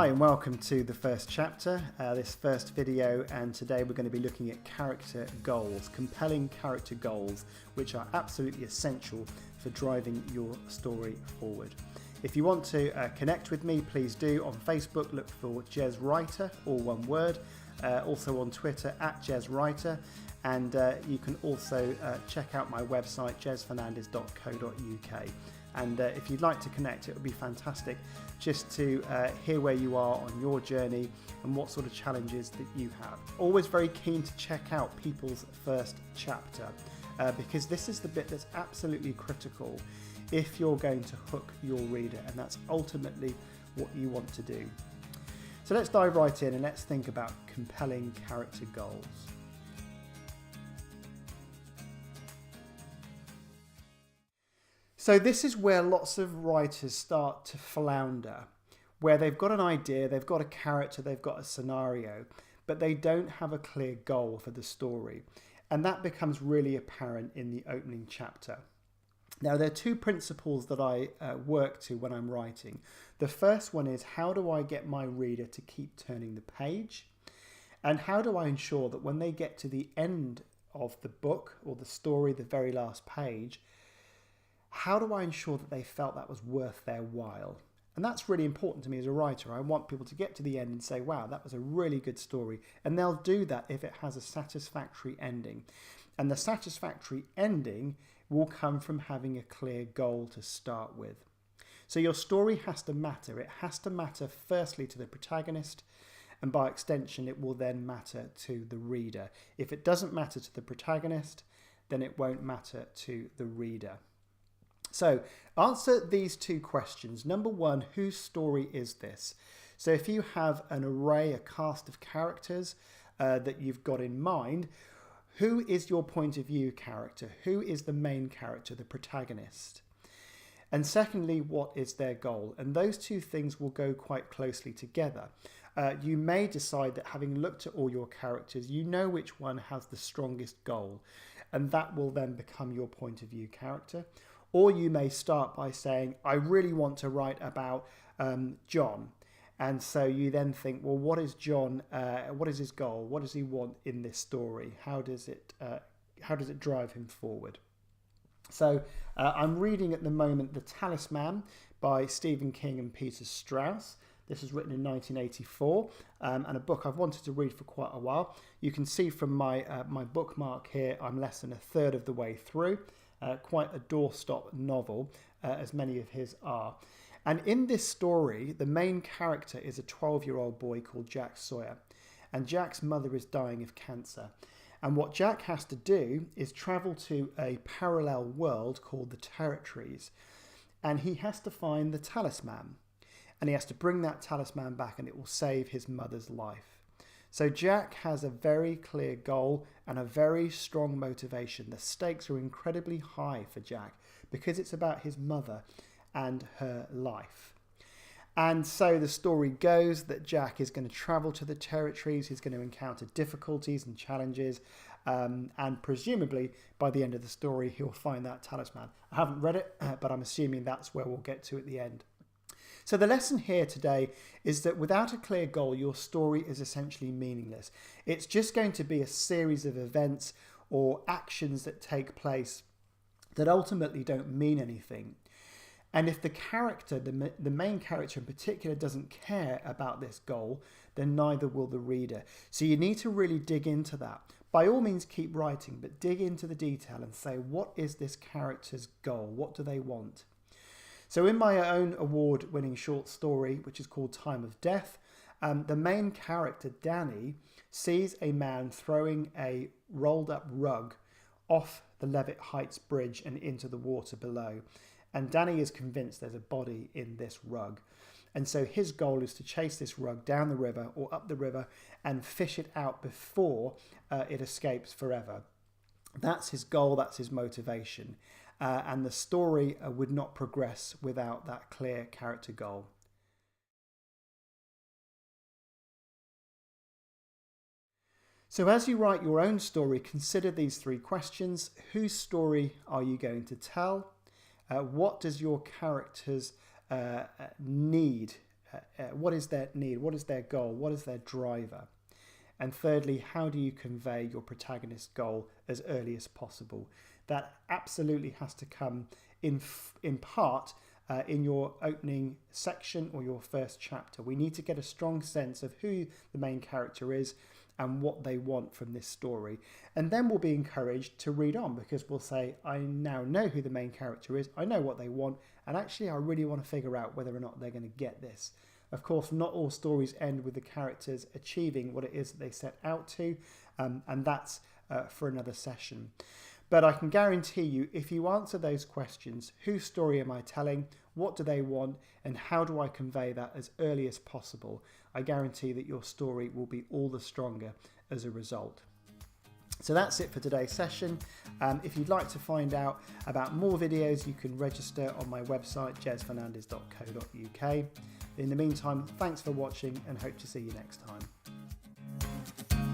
Hi and welcome to the first chapter, this first video, and today we're going to be looking at character goals, compelling character goals, which are absolutely essential for driving your story forward. If you want to connect with me, please do. On Facebook, look for Jez Writer, all one word. Also on Twitter, @JezWriter. And you can also check out my website, jezfernandez.co.uk. And if you'd like to connect, it would be fantastic just to hear where you are on your journey and what sort of challenges that you have. Always very keen to check out people's first chapter because this is the bit that's absolutely critical if you're going to hook your reader, and that's ultimately what you want to do. So let's dive right in and let's think about compelling character goals. So this is where lots of writers start to flounder, where they've got an idea, they've got a character, they've got a scenario, but they don't have a clear goal for the story. And that becomes really apparent in the opening chapter. Now, there are two principles that I work to when I'm writing. The first one is, how do I get my reader to keep turning the page? And how do I ensure that when they get to the end of the book or the story, the very last page, how do I ensure that they felt that was worth their while? And that's really important to me as a writer. I want people to get to the end and say, wow, that was a really good story. And they'll do that if it has a satisfactory ending. And the satisfactory ending will come from having a clear goal to start with. So your story has to matter. It has to matter firstly to the protagonist, and by extension it will then matter to the reader. If it doesn't matter to the protagonist, then it won't matter to the reader. So answer these two questions. Number one, whose story is this? So if you have an array, a cast of characters that you've got in mind, who is your point of view character? Who is the main character, the protagonist? And secondly, what is their goal? And those two things will go quite closely together. You may decide that having looked at all your characters, you know which one has the strongest goal, and that will then become your point of view character. Or you may start by saying, I really want to write about John. And so you then think, well, what is John? What is his goal? What does he want in this story? How does it drive him forward? So I'm reading at the moment The Talisman by Stephen King and Peter Strauss. This was written in 1984 and a book I've wanted to read for quite a while. You can see from my bookmark here, I'm less than a third of the way through. Quite a doorstop novel, as many of his are. And in this story, the main character is a 12-year-old boy called Jack Sawyer. And Jack's mother is dying of cancer. And what Jack has to do is travel to a parallel world called the Territories. And he has to find the talisman. And he has to bring that talisman back, and it will save his mother's life. So Jack has a very clear goal and a very strong motivation. The stakes are incredibly high for Jack because it's about his mother and her life. And so the story goes that Jack is going to travel to the Territories. He's going to encounter difficulties and challenges. And presumably by the end of the story, he'll find that talisman. I haven't read it, but I'm assuming that's where we'll get to at the end. So the lesson here today is that without a clear goal, your story is essentially meaningless. It's just going to be a series of events or actions that take place that ultimately don't mean anything. And if the character, the main character in particular, doesn't care about this goal, then neither will the reader. So you need to really dig into that. By all means, keep writing, but dig into the detail and say, what is this character's goal? What do they want? So in my own award-winning short story, which is called Time of Death, the main character, Danny, sees a man throwing a rolled-up rug off the Levitt Heights Bridge and into the water below. And Danny is convinced there's a body in this rug. And so his goal is to chase this rug down the river or up the river and fish it out before it escapes forever. That's his goal, that's his motivation. And the story would not progress without that clear character goal. So as you write your own story, consider these three questions. Whose story are you going to tell? What does your characters need what is their need, what is their goal, what is their driver? And thirdly, how do you convey your protagonist's goal as early as possible? That absolutely has to come in part in your opening section or your first chapter. We need to get a strong sense of who the main character is and what they want from this story. And then we'll be encouraged to read on, because we'll say, I now know who the main character is, I know what they want, and actually I really want to figure out whether or not they're going to get this. Of course, not all stories end with the characters achieving what it is that they set out to, and that's for another session. But I can guarantee you, if you answer those questions, whose story am I telling, what do they want, and how do I convey that as early as possible, I guarantee that your story will be all the stronger as a result. So that's it for today's session. If you'd like to find out about more videos, you can register on my website, jezfernandez.co.uk. In the meantime, thanks for watching and hope to see you next time.